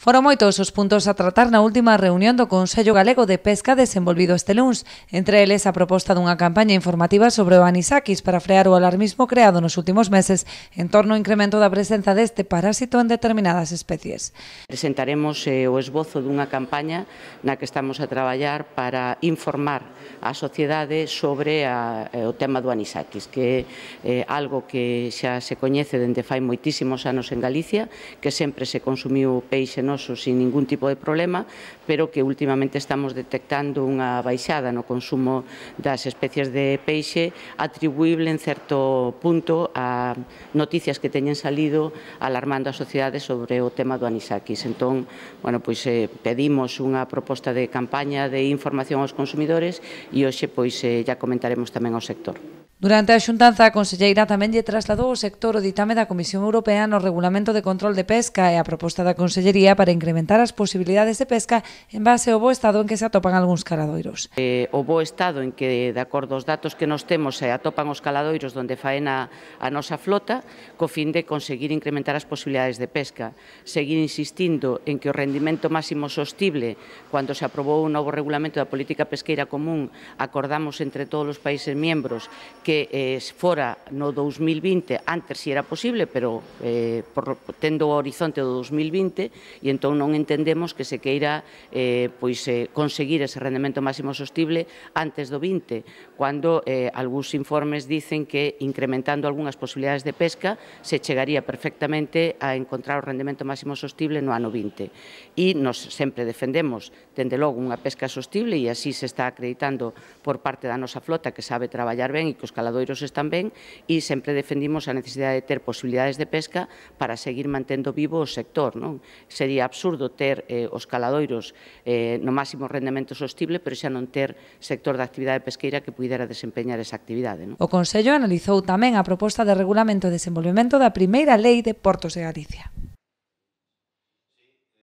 Foron moitos os puntos a tratar na última reunión do Consello Galego de Pesca desenvolvido este luns, entre eles a proposta dunha campaña informativa sobre o anisakis para frear o alarmismo creado nos últimos meses en torno ao incremento da presenza deste parásito en determinadas especies. Presentaremos o esbozo dunha campaña na que estamos a traballar para informar a sociedade sobre o tema do anisakis, que é algo que xa se coñece dende fai moitísimos anos en Galicia, que sempre se consumiu peixe sin ningún tipo de problema, pero que últimamente estamos detectando unha baixada no consumo das especies de peixe atribuíble en certo punto a noticias que teñen salido alarmando a sociedade sobre o tema do anisakis. Entón, pedimos unha proposta de campaña de información aos consumidores e hoxe ya comentaremos tamén ao sector. Durante a xuntanza, a conselleira tamén lle trasladou ao sector o ditame da Comisión Europea no Regulamento de Control de Pesca e a proposta da Consellería para incrementar as posibilidades de pesca en base ao bo estado en que se atopan algúns caladoiros. O bo estado en que, de acordo aos datos que nos temos, se atopan os caladoiros onde faena a nosa flota, co fin de conseguir incrementar as posibilidades de pesca. Seguir insistindo en que o rendimento máximo sostible, cando se aprobou o novo Regulamento da Política Pesqueira Común, acordamos entre todos os países membros que fora no 2020, antes si era posible, pero tendo o horizonte do 2020, e entón non entendemos que se queira conseguir ese rendemento máximo sostible antes do 20, cando algúns informes dicen que incrementando algunhas posibilidades de pesca se chegaría perfectamente a encontrar o rendemento máximo sostible no ano 20. E nos sempre defendemos, dende logo, unha pesca sostible, e así se está acreditando por parte da nosa flota que sabe traballar ben e que os caladoiros están ben, e sempre defendimos a necesidade de ter posibilidades de pesca para seguir mantendo vivo o sector. Sería absurdo ter os caladoiros no máximo rendemento sostible, pero xa non ter sector de actividade pesqueira que pudera desempeñar esa actividade. O Consello analizou tamén a proposta de regulamento e desenvolvemento da primeira Lei de Portos de Galicia.